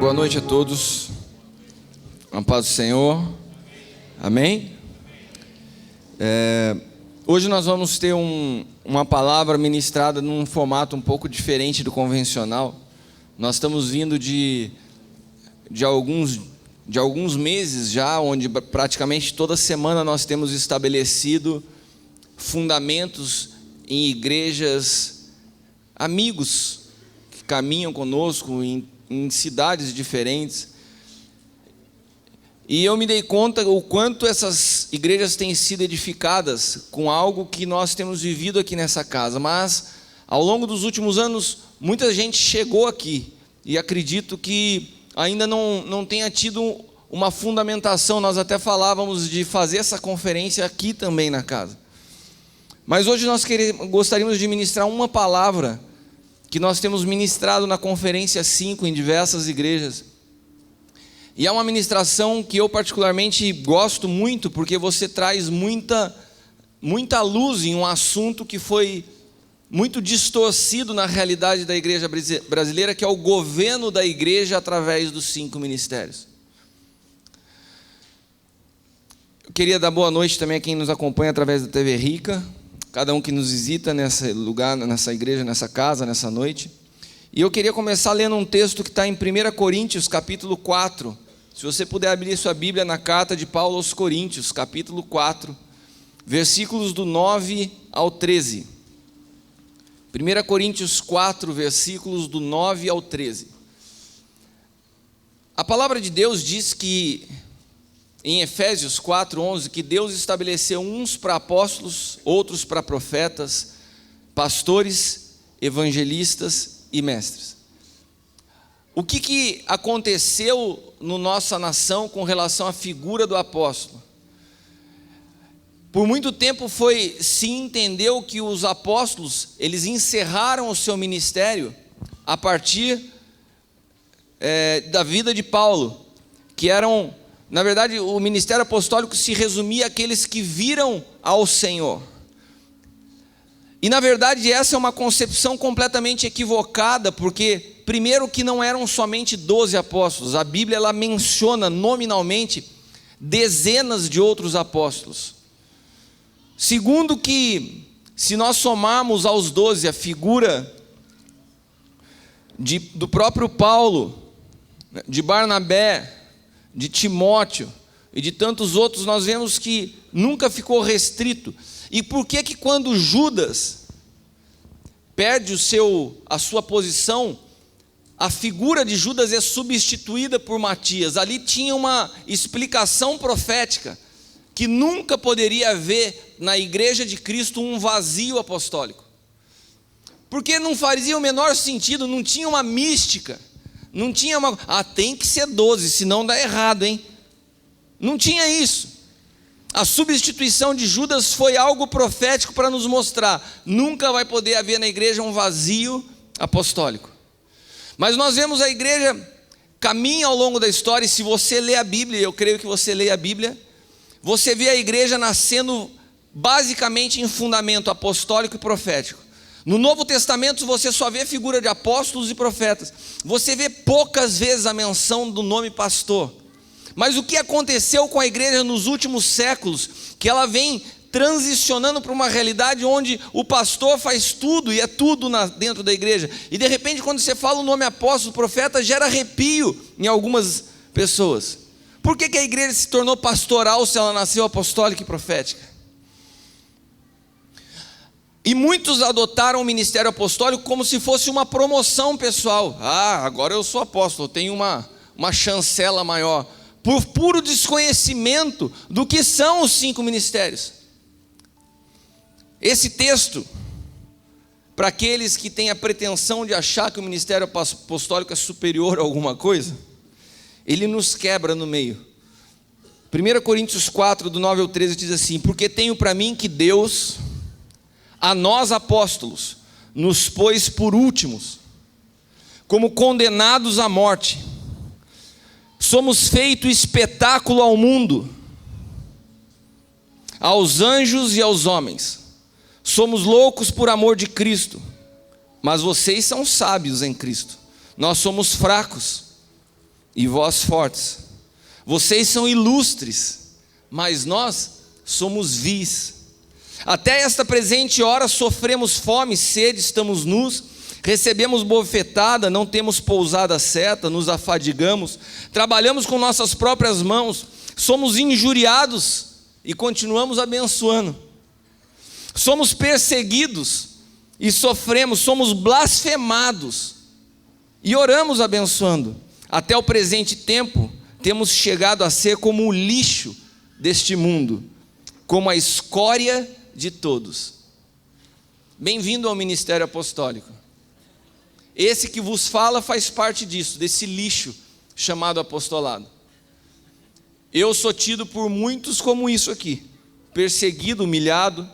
Boa noite a todos. A paz do Senhor. Amém? Hoje nós vamos ter uma palavra ministrada num formato um pouco diferente do convencional. Nós estamos vindo de alguns meses já, onde praticamente toda semana nós temos estabelecido fundamentos em igrejas, amigos que caminham conosco em cidades diferentes. E eu me dei conta o quanto essas igrejas têm sido edificadas com algo que nós temos vivido aqui nessa casa. Mas ao longo dos últimos anos, muita gente chegou aqui e acredito que ainda não tenha tido uma fundamentação. Nós até falávamos de fazer essa conferência aqui também na casa. Mas hoje nós gostaríamos de ministrar uma palavra que nós temos ministrado na Conferência 5 em diversas igrejas. E é uma ministração que eu particularmente gosto muito, porque você traz muita luz em um assunto que foi muito distorcido na realidade da igreja brasileira, que é o governo da igreja através dos 5 ministérios. Eu queria dar boa noite também a quem nos acompanha através da TV Rica, cada um que nos visita nesse lugar, nessa igreja, nessa casa, nessa noite. E eu queria começar lendo um texto que está em 1 Coríntios, capítulo 4. Se você puder abrir sua Bíblia na carta de Paulo aos Coríntios, capítulo 4, versículos do 9 ao 13. 1 Coríntios 4, versículos do 9 ao 13. A palavra de Deus diz que, em Efésios 4, 11, que Deus estabeleceu uns para apóstolos, outros para profetas, pastores, evangelistas e mestres. O que aconteceu na nossa nação com relação à figura do apóstolo? Por muito tempo se entendeu que os apóstolos, eles encerraram o seu ministério a partir da vida de Paulo, que eram, na verdade, o ministério apostólico se resumia àqueles que viram ao Senhor. E na verdade essa é uma concepção completamente equivocada, porque primeiro que não eram somente 12 apóstolos, a Bíblia ela menciona nominalmente dezenas de outros apóstolos. Segundo que, se nós somarmos aos 12 a figura do próprio Paulo, de Barnabé, de Timóteo e de tantos outros, nós vemos que nunca ficou restrito. E por que quando Judas perde a sua posição, a figura de Judas é substituída por Matias? Ali tinha uma explicação profética, que nunca poderia haver na igreja de Cristo um vazio apostólico, porque não fazia o menor sentido, não tinha uma mística, não tinha tem que ser 12, senão dá errado, hein? Não tinha isso. A substituição de Judas foi algo profético para nos mostrar, nunca vai poder haver na igreja um vazio apostólico. Mas nós vemos a igreja caminha ao longo da história, e se você lê a Bíblia, eu creio que você lê a Bíblia, você vê a igreja nascendo basicamente em fundamento apostólico e profético. No Novo Testamento você só vê figura de apóstolos e profetas, você vê poucas vezes a menção do nome pastor. Mas o que aconteceu com a igreja nos últimos séculos, que ela vem transicionando para uma realidade onde o pastor faz tudo e é tudo dentro da igreja, e de repente quando você fala o nome apóstolo, profeta, gera arrepio em algumas pessoas. Por que a igreja se tornou pastoral se ela nasceu apostólica e profética? E muitos adotaram o ministério apostólico como se fosse uma promoção pessoal. Agora eu sou apóstolo, tenho uma chancela maior, por puro desconhecimento do que são os 5 ministérios. Esse texto, para aqueles que têm a pretensão de achar que o ministério apostólico é superior a alguma coisa, ele nos quebra no meio. 1 Coríntios 4, do 9 ao 13 diz assim: porque tenho para mim que Deus, a nós apóstolos, nos pôs por últimos, como condenados à morte. Somos feito espetáculo ao mundo, aos anjos e aos homens. Somos loucos por amor de Cristo, mas vocês são sábios em Cristo. Nós somos fracos, e voz fortes. Vocês são ilustres, mas nós somos vis. Até esta presente hora sofremos fome, sede, estamos nus, recebemos bofetada, não temos pousada certa, nos afadigamos, trabalhamos com nossas próprias mãos, somos injuriados e continuamos abençoando. Somos perseguidos e sofremos, somos blasfemados e oramos abençoando. Até o presente tempo, temos chegado a ser como o lixo deste mundo, como a escória de todos. Bem-vindo ao ministério apostólico. Esse que vos fala faz parte disso, desse lixo chamado apostolado. Eu sou tido por muitos como isso aqui, perseguido, humilhado,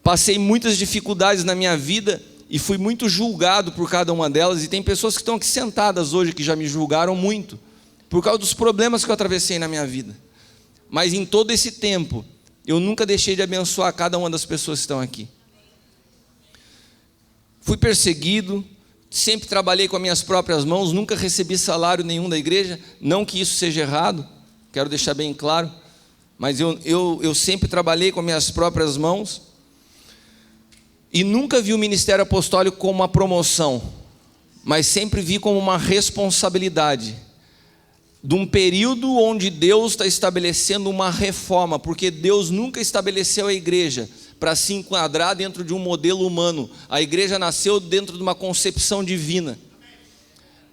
passei muitas dificuldades na minha vida e fui muito julgado por cada uma delas, e tem pessoas que estão aqui sentadas hoje que já me julgaram muito, por causa dos problemas que eu atravessei na minha vida. Mas em todo esse tempo, eu nunca deixei de abençoar cada uma das pessoas que estão aqui. Fui perseguido, sempre trabalhei com as minhas próprias mãos, nunca recebi salário nenhum da igreja, não que isso seja errado, quero deixar bem claro, mas eu sempre trabalhei com as minhas próprias mãos, e nunca vi o ministério apostólico como uma promoção, mas sempre vi como uma responsabilidade, de um período onde Deus está estabelecendo uma reforma, porque Deus nunca estabeleceu a igreja para se enquadrar dentro de um modelo humano. A igreja nasceu dentro de uma concepção divina,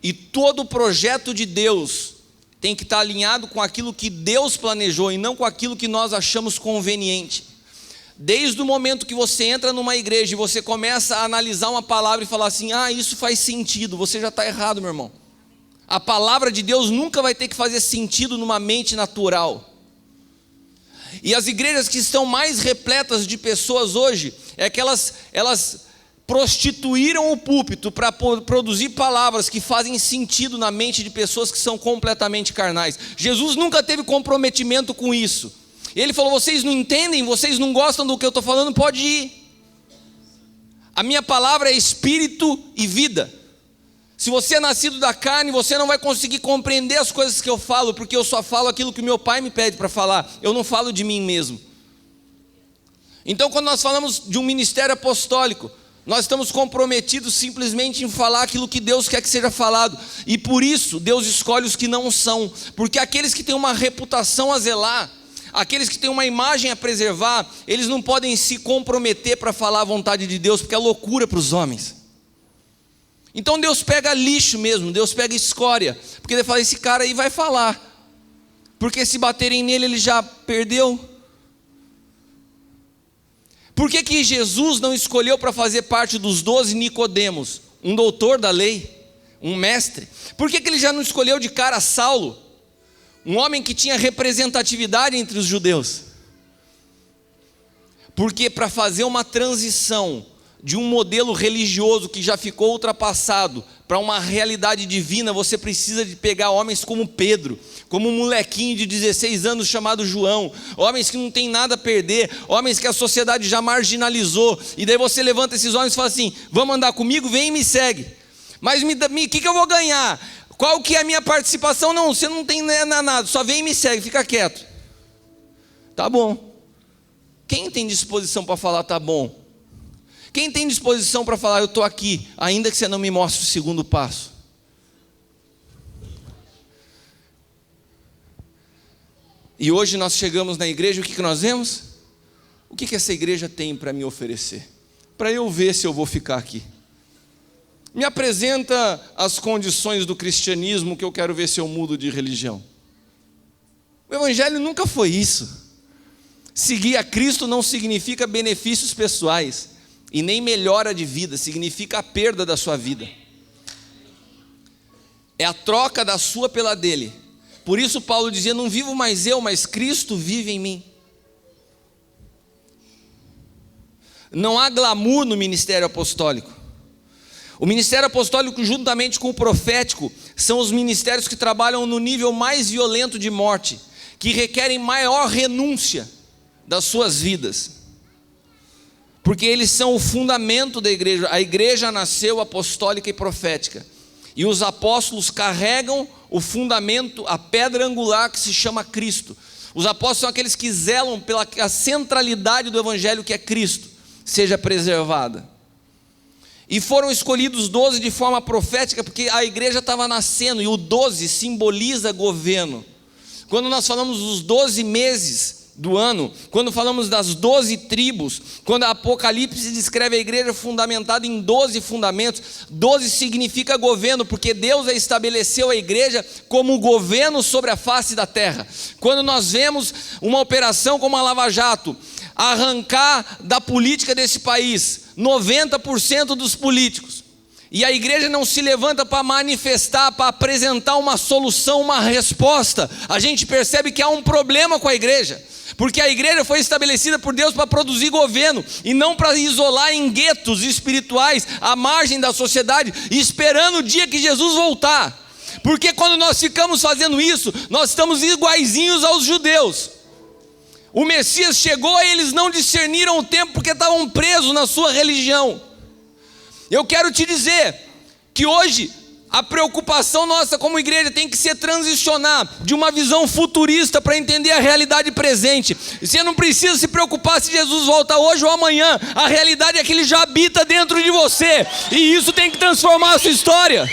e todo o projeto de Deus tem que estar alinhado com aquilo que Deus planejou, e não com aquilo que nós achamos conveniente. Desde o momento que você entra numa igreja e você começa a analisar uma palavra e falar assim, isso faz sentido, você já está errado, meu irmão. A palavra de Deus nunca vai ter que fazer sentido numa mente natural. E as igrejas que estão mais repletas de pessoas hoje, é que elas prostituíram o púlpito para produzir palavras que fazem sentido na mente de pessoas que são completamente carnais. Jesus nunca teve comprometimento com isso. Ele falou, vocês não entendem, vocês não gostam do que eu estou falando, pode ir. A minha palavra é espírito e vida. Se você é nascido da carne, você não vai conseguir compreender as coisas que eu falo, porque eu só falo aquilo que meu pai me pede para falar, eu não falo de mim mesmo. Então, quando nós falamos de um ministério apostólico, nós estamos comprometidos simplesmente em falar aquilo que Deus quer que seja falado, e por isso Deus escolhe os que não são, porque aqueles que têm uma reputação a zelar, aqueles que têm uma imagem a preservar, eles não podem se comprometer para falar a vontade de Deus, porque é loucura para os homens. Então Deus pega lixo mesmo, Deus pega escória, porque ele fala, esse cara aí vai falar, porque se baterem nele ele já perdeu. Por que Jesus não escolheu para fazer parte dos 12 Nicodemos, um doutor da lei, um mestre? Por que ele já não escolheu de cara Saulo, um homem que tinha representatividade entre os judeus? Porque para fazer uma transição de um modelo religioso que já ficou ultrapassado para uma realidade divina, você precisa de pegar homens como Pedro, como um molequinho de 16 anos chamado João, homens que não tem nada a perder, homens que a sociedade já marginalizou, e daí você levanta esses homens e fala assim, vamos andar comigo, vem e me segue. Mas o que eu vou ganhar? Qual que é a minha participação? Não, você não tem nada, só vem e me segue, fica quieto. Tá bom. Quem tem disposição para falar tá bom? Quem tem disposição para falar, eu estou aqui, ainda que você não me mostre o segundo passo? E hoje nós chegamos na igreja, o que nós vemos? O que essa igreja tem para me oferecer? Para eu ver se eu vou ficar aqui. Me apresenta as condições do cristianismo, que eu quero ver se eu mudo de religião. O evangelho nunca foi isso. Seguir a Cristo não significa benefícios pessoais, e nem melhora de vida, significa a perda da sua vida. É a troca da sua pela dele. Por isso Paulo dizia, não vivo mais eu, mas Cristo vive em mim. Não há glamour no ministério apostólico. O ministério apostólico, juntamente com o profético, são os ministérios que trabalham no nível mais violento de morte, que requerem maior renúncia das suas vidas, porque eles são o fundamento da igreja. A igreja nasceu apostólica e profética, E os apóstolos carregam o fundamento, a pedra angular que se chama Cristo. Os apóstolos são aqueles que zelam pela a centralidade do evangelho, que é Cristo, seja preservada. E foram escolhidos 12 de forma profética, porque a igreja estava nascendo, e o 12 simboliza governo. Quando nós falamos dos 12 meses do ano, quando falamos das 12 tribos, quando a Apocalipse descreve a igreja fundamentada em 12 fundamentos, 12 significa governo, porque Deus estabeleceu a igreja como governo sobre a face da terra. Quando nós vemos uma operação como a Lava Jato, arrancar da política desse país 90% dos políticos, e a igreja não se levanta para manifestar, para apresentar uma solução, uma resposta, a gente percebe que há um problema com a igreja, porque a igreja foi estabelecida por Deus para produzir governo, e não para isolar em guetos espirituais, à margem da sociedade, esperando o dia que Jesus voltar. Porque quando nós ficamos fazendo isso, nós estamos iguaizinhos aos judeus. O Messias chegou e eles não discerniram o tempo, porque estavam presos na sua religião. Eu quero te dizer que hoje a preocupação nossa como igreja tem que ser transicionar de uma visão futurista para entender a realidade presente. Você não precisa se preocupar se Jesus volta hoje ou amanhã. A realidade é que Ele já habita dentro de você, e isso tem que transformar a sua história.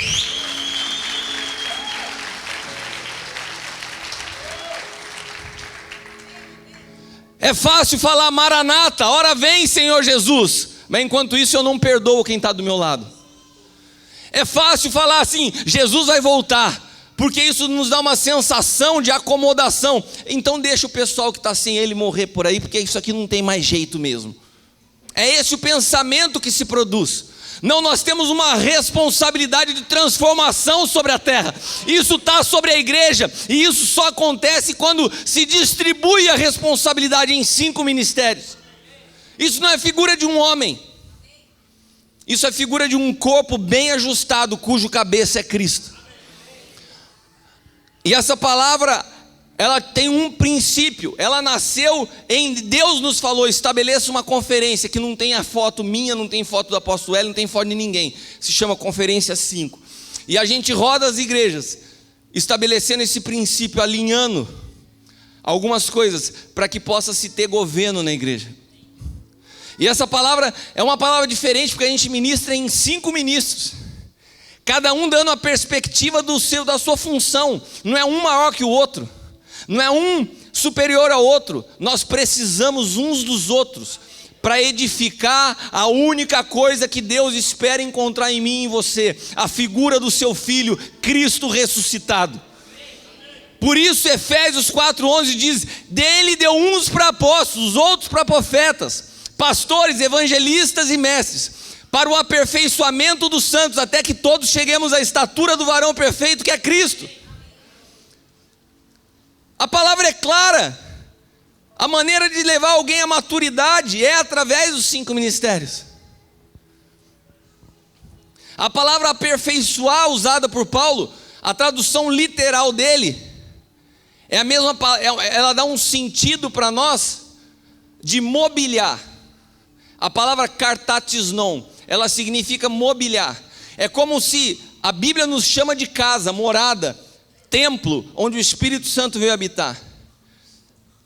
É fácil falar Maranata, ora vem Senhor Jesus, mas enquanto isso eu não perdoo quem está do meu lado. É fácil falar assim, Jesus vai voltar, porque isso nos dá uma sensação de acomodação. Então deixa o pessoal que está sem Ele morrer por aí, porque isso aqui não tem mais jeito mesmo. É esse o pensamento que se produz. Não, nós temos uma responsabilidade de transformação sobre a terra. Isso está sobre a igreja, e isso só acontece quando se distribui a responsabilidade em 5 ministérios. Isso não é figura de um homem, isso é figura de um corpo bem ajustado, cujo cabeça é Cristo. E essa palavra, ela tem um princípio, ela nasceu em, Deus nos falou, estabeleça uma conferência, que não tem a foto minha, não tem foto do apóstolo Hélio, não tem foto de ninguém, se chama Conferência 5, e a gente roda as igrejas, estabelecendo esse princípio, alinhando algumas coisas, para que possa se ter governo na igreja. E essa palavra é uma palavra diferente, porque a gente ministra em 5 ministros, cada um dando a perspectiva da sua função, não é um maior que o outro, não é um superior ao outro, nós precisamos uns dos outros, para edificar a única coisa que Deus espera encontrar em mim e em você, a figura do seu Filho, Cristo ressuscitado. Por isso Efésios 4:11 diz, dele deu uns para apóstolos, outros para profetas, pastores, evangelistas e mestres, para o aperfeiçoamento dos santos, até que todos cheguemos à estatura do varão perfeito, que é Cristo. A palavra é clara, a maneira de levar alguém à maturidade é através dos 5 ministérios. A palavra aperfeiçoar, usada por Paulo, a tradução literal dele, é a mesma, ela dá um sentido para nós, de mobiliar. A palavra kartatisnon, ela significa mobiliar. É como se a Bíblia nos chama de casa, morada, templo, onde o Espírito Santo veio habitar.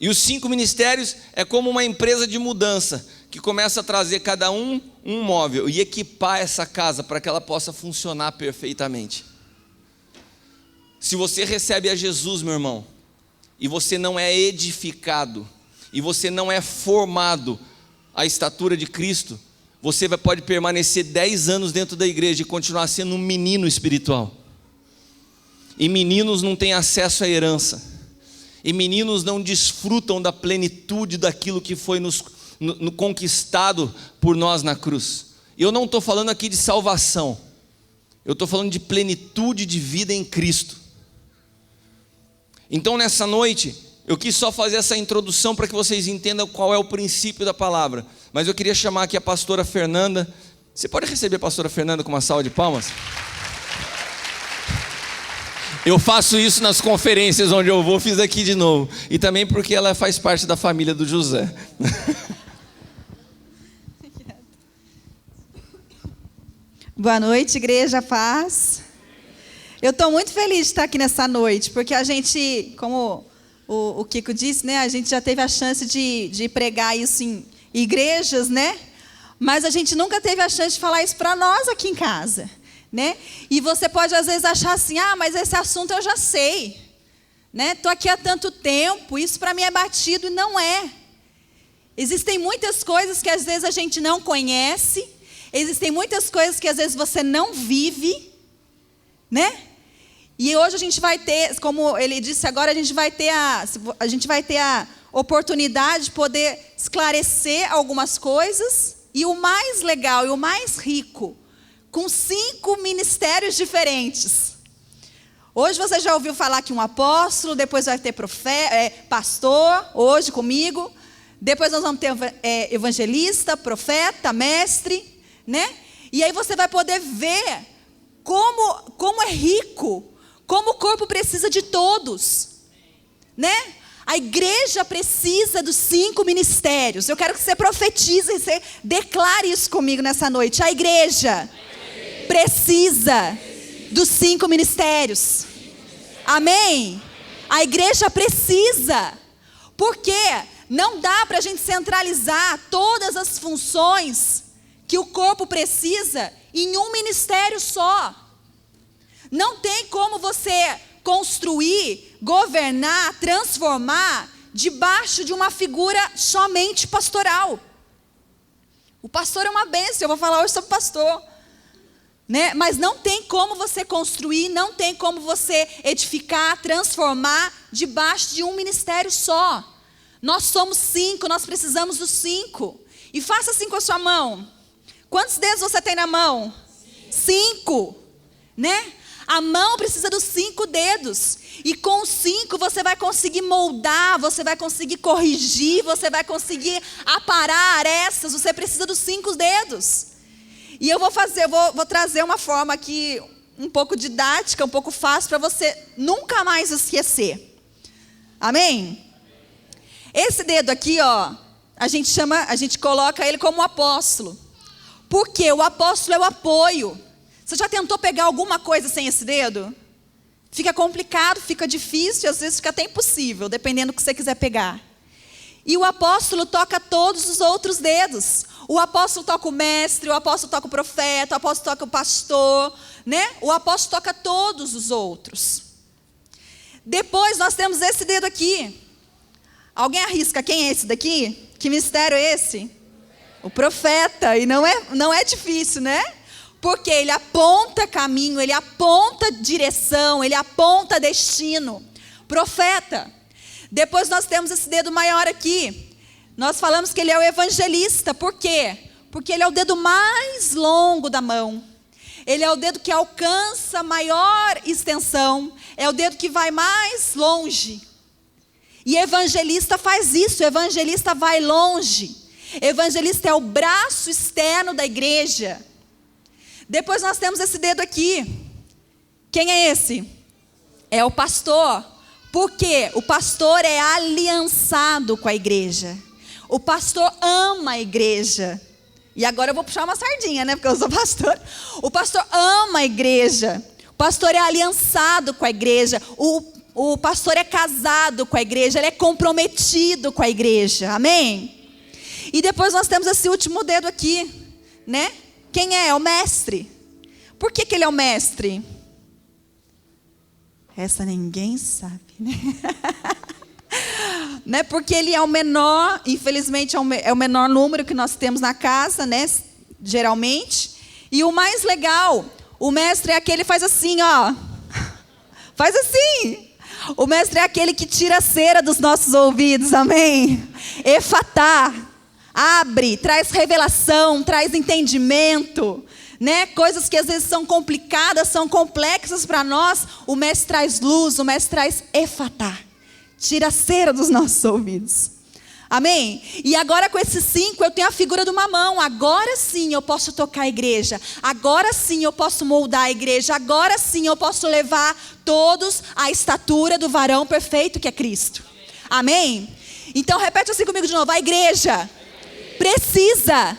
E os 5 ministérios é como uma empresa de mudança, que começa a trazer cada um móvel e equipar essa casa para que ela possa funcionar perfeitamente. Se você recebe a Jesus, meu irmão, e você não é edificado, e você não é formado à estatura de Cristo, você pode permanecer 10 anos dentro da igreja e continuar sendo um menino espiritual. E meninos não têm acesso à herança, e meninos não desfrutam da plenitude daquilo que foi no conquistado por nós na cruz. Eu não estou falando aqui de salvação, eu estou falando de plenitude de vida em Cristo. Então nessa noite, eu quis só fazer essa introdução para que vocês entendam qual é o princípio da palavra. Mas eu queria chamar aqui a pastora Fernanda. Você pode receber a pastora Fernanda com uma salva de palmas? Eu faço isso nas conferências onde eu vou, fiz aqui de novo. E também porque ela faz parte da família do José. Boa noite, igreja, paz. Eu estou muito feliz de estar aqui nessa noite, porque a gente, como o Kiko disse, né, a gente já teve a chance de pregar isso em igrejas, né? Mas a gente nunca teve a chance de falar isso para nós aqui em casa, né? E você pode às vezes achar assim, mas esse assunto eu já sei, né? Estou aqui há tanto tempo, isso para mim é batido, e não é. Existem muitas coisas que às vezes a gente não conhece, existem muitas coisas que às vezes você não vive, né? E hoje a gente vai ter, como ele disse agora, a gente vai ter a oportunidade de poder esclarecer algumas coisas. E o mais legal e o mais rico, com 5 ministérios diferentes. Hoje você já ouviu falar que um apóstolo, depois vai ter pastor, hoje comigo. Depois nós vamos ter evangelista, profeta, mestre, né? E aí você vai poder ver como é rico, como o corpo precisa de todos, né? A igreja precisa dos 5 ministérios. Eu quero que você profetize e você declare isso comigo nessa noite. A igreja precisa dos 5 ministérios. Amém? A igreja precisa. Porque não dá para a gente centralizar todas as funções que o corpo precisa em um ministério só. Não tem como você construir, governar, transformar debaixo de uma figura somente pastoral. O pastor é uma bênção, eu vou falar hoje sobre pastor, né? Mas não tem como você construir, não tem como você edificar, transformar debaixo de um ministério só. Nós somos 5, nós precisamos dos 5. E faça assim com a sua mão. Quantos dedos você tem na mão? 5, né? A mão precisa dos 5 dedos. E com os 5 você vai conseguir moldar, você vai conseguir corrigir, você vai conseguir aparar arestas. Você precisa dos 5 dedos. E eu vou trazer uma forma aqui um pouco didática, um pouco fácil, para você nunca mais esquecer. Amém? Esse dedo aqui, ó, a gente coloca ele como apóstolo. Porque o apóstolo é o apoio. Você já tentou pegar alguma coisa sem esse dedo? Fica complicado, fica difícil e às vezes fica até impossível, dependendo do que você quiser pegar. E o apóstolo toca todos os outros dedos. O apóstolo toca o mestre, o apóstolo toca o profeta, o apóstolo toca o pastor, né? O apóstolo toca todos os outros. Depois nós temos esse dedo aqui. Alguém arrisca quem é esse daqui? Que mistério é esse? O profeta. E não é difícil, né? Porque ele aponta caminho, ele aponta direção, ele aponta destino. Profeta. Depois nós temos esse dedo maior aqui. Nós falamos que ele é o evangelista. Por quê? Porque ele é o dedo mais longo da mão. Ele é o dedo que alcança maior extensão. É o dedo que vai mais longe. E evangelista faz isso. Evangelista vai longe. Evangelista é o braço externo da igreja. Depois nós temos esse dedo aqui. Quem é esse? É o pastor. Por quê? O pastor é aliançado com a igreja. O pastor ama a igreja. E agora eu vou puxar uma sardinha, né? Porque eu sou pastor. O pastor ama a igreja. O pastor é aliançado com a igreja. O pastor é casado com a igreja. Ele é comprometido com a igreja. Amém? E depois nós temos esse último dedo aqui, né? Quem é? É o mestre. Por que ele é o mestre? Essa ninguém sabe, né? Né? Porque ele é o menor, infelizmente é o menor número que nós temos na casa, né? Geralmente. E o mais legal, o mestre é aquele que faz assim, ó. Faz assim. O mestre é aquele que tira a cera dos nossos ouvidos, amém? Efatá. Abre, traz revelação, traz entendimento, né? Coisas que às vezes são complicadas, são complexas para nós. O mestre traz luz, o mestre traz efatá. Tira a cera dos nossos ouvidos. Amém? E agora com esses 5 eu tenho a figura de uma mão. Agora sim eu posso tocar a igreja. Agora sim eu posso moldar a igreja. Agora sim eu posso levar todos à estatura do varão perfeito que é Cristo. Amém? Então repete assim comigo de novo. A igreja precisa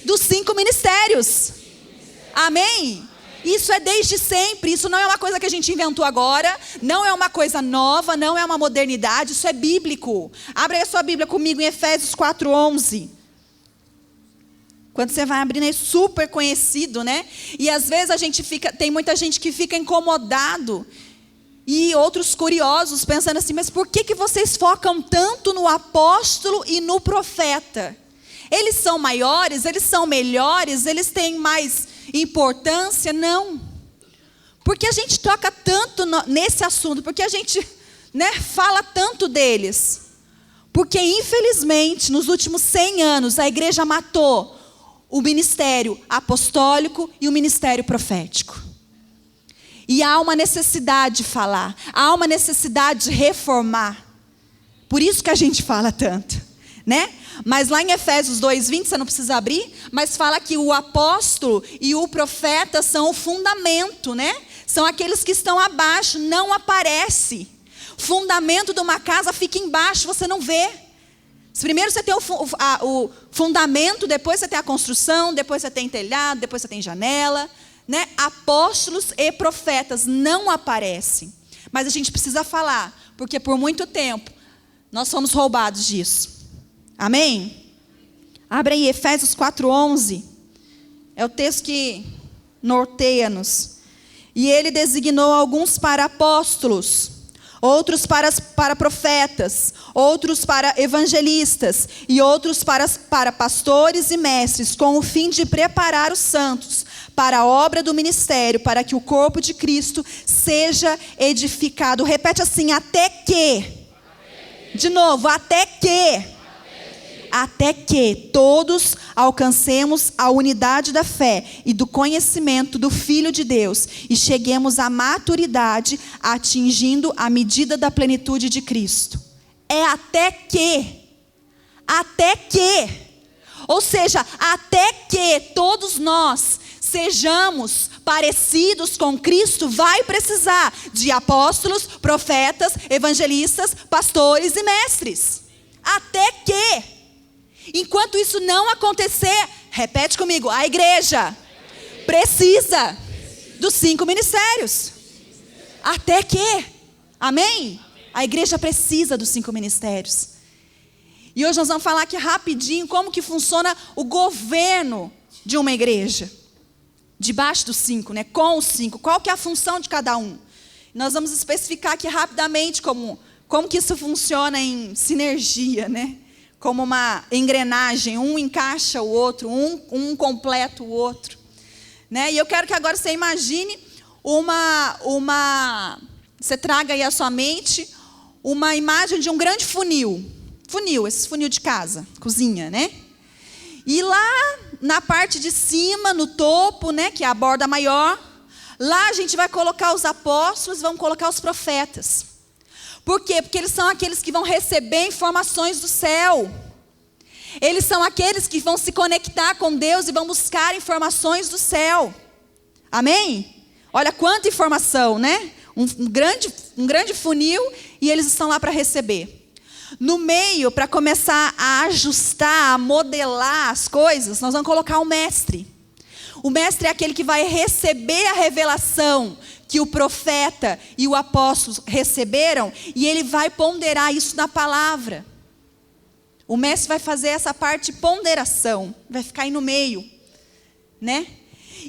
dos 5 ministérios. Amém? Isso é desde sempre, isso não é uma coisa que a gente inventou agora, não é uma coisa nova, não é uma modernidade, isso é bíblico. Abre aí a sua Bíblia comigo em Efésios 4:11. Quando você vai abrindo, é super conhecido, né? E às vezes tem muita gente que fica incomodado, e outros curiosos, pensando assim, mas por que vocês focam tanto no apóstolo e no profeta? Eles são maiores, eles são melhores, eles têm mais importância? Não. Porque a gente toca tanto nesse assunto, porque a gente, né, fala tanto deles. Porque infelizmente, nos últimos 100 anos, a igreja matou o ministério apostólico e o ministério profético. E há uma necessidade de falar, há uma necessidade de reformar. Por isso que a gente fala tanto, né? Mas lá em Efésios 2:20, você não precisa abrir, mas fala que o apóstolo e o profeta são o fundamento, né? São aqueles que estão abaixo, não aparece. Fundamento de uma casa fica embaixo, você não vê. Primeiro você tem o fundamento, depois você tem a construção, depois você tem telhado, depois você tem janela, né? Apóstolos e profetas não aparecem. Mas a gente precisa falar, porque por muito tempo nós fomos roubados disso. Amém? Abre aí Efésios 4:11. É o texto que norteia-nos. E ele designou alguns para apóstolos, outros para profetas, outros para evangelistas, e outros para pastores e mestres, com o fim de preparar os santos para a obra do ministério, para que o corpo de Cristo seja edificado. Repete assim, até que. De novo, até que. Até que todos alcancemos a unidade da fé e do conhecimento do Filho de Deus e cheguemos à maturidade, atingindo a medida da plenitude de Cristo. É até que. Até que. Ou seja, até que todos nós sejamos parecidos com Cristo, vai precisar de apóstolos, profetas, evangelistas, pastores e mestres. Até que. Enquanto isso não acontecer, repete comigo, a igreja precisa dos 5 ministérios. Até que, amém? A igreja precisa dos 5 ministérios. E hoje nós vamos falar aqui rapidinho como que funciona o governo de uma igreja. Debaixo dos 5, né? Com os 5, qual que é a função de cada um? Nós vamos especificar aqui rapidamente como que isso funciona em sinergia, né? Como uma engrenagem, um encaixa o outro, um completa o outro, né? E eu quero que agora você imagine você traga aí à sua mente uma imagem de um grande funil, esses funil de casa, cozinha, né? E lá na parte de cima, no topo, né, que é a borda maior, lá a gente vai colocar os apóstolos, vamos colocar os profetas. Por quê? Porque eles são aqueles que vão receber informações do céu. Eles são aqueles que vão se conectar com Deus e vão buscar informações do céu. Amém? Olha quanta informação, né? Um grande funil, e eles estão lá para receber. No meio, para começar a ajustar, a modelar as coisas, nós vamos colocar o mestre. O mestre é aquele que vai receber a revelação que o profeta e o apóstolo receberam, e ele vai ponderar isso na palavra. O mestre vai fazer essa parte de ponderação, vai ficar aí no meio, né?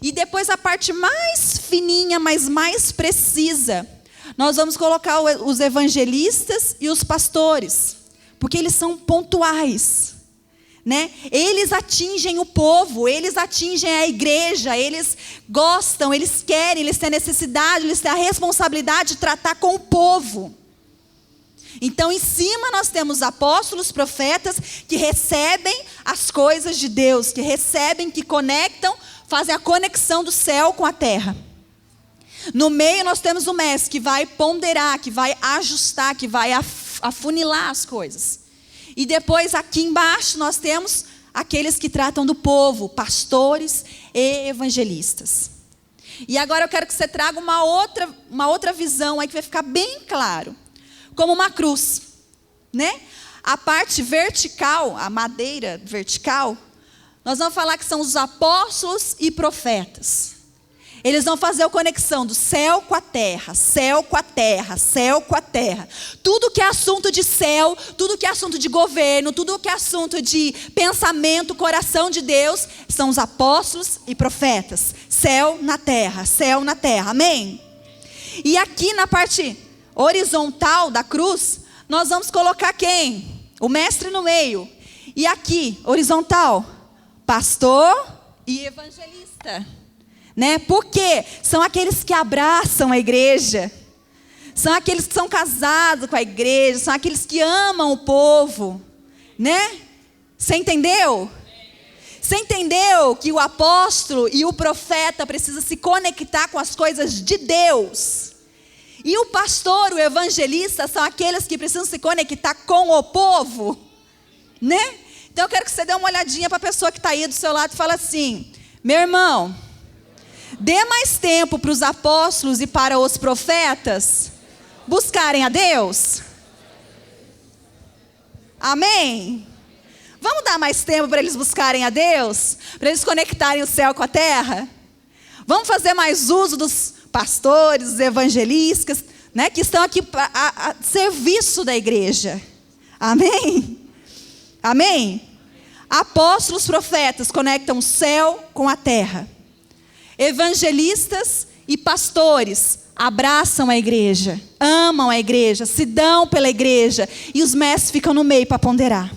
E depois a parte mais fininha, mas mais precisa, nós vamos colocar os evangelistas e os pastores, porque eles são pontuais, né? Eles atingem o povo, eles atingem a igreja, eles gostam, eles querem, eles têm a necessidade, eles têm a responsabilidade de tratar com o povo. Então, em cima nós temos apóstolos, profetas, que recebem as coisas de Deus, que recebem, que conectam, fazem a conexão do céu com a terra. No meio nós temos o mestre, que vai ponderar, que vai ajustar, que vai afunilar as coisas. E depois, aqui embaixo, nós temos aqueles que tratam do povo, pastores e evangelistas. E agora eu quero que você traga uma outra visão aí, que vai ficar bem claro. Como uma cruz, né? A parte vertical, a madeira vertical, nós vamos falar que são os apóstolos e profetas. Eles vão fazer a conexão do céu com a terra, céu com a terra, céu com a terra. Tudo que é assunto de céu, tudo que é assunto de governo, tudo que é assunto de pensamento, coração de Deus, são os apóstolos e profetas. Céu na terra, amém? E aqui na parte horizontal da cruz, nós vamos colocar quem? O mestre no meio. E aqui, horizontal, pastor e evangelista. Né? Porque são aqueles que abraçam a igreja, são aqueles que são casados com a igreja, são aqueles que amam o povo, né? Você entendeu? Você entendeu que o apóstolo e o profeta precisam se conectar com as coisas de Deus? E o pastor, o evangelista, são aqueles que precisam se conectar com o povo, né? Então eu quero que você dê uma olhadinha para a pessoa que está aí do seu lado e fala assim: meu irmão, dê mais tempo para os apóstolos e para os profetas buscarem a Deus. Amém? Vamos dar mais tempo para eles buscarem a Deus? Para eles conectarem o céu com a terra? Vamos fazer mais uso dos pastores, dos evangelistas, né, que estão aqui a serviço da igreja. Amém? Amém? Apóstolos, profetas conectam o céu com a terra. Evangelistas e pastores abraçam a igreja, amam a igreja, se dão pela igreja, e os mestres ficam no meio para ponderar.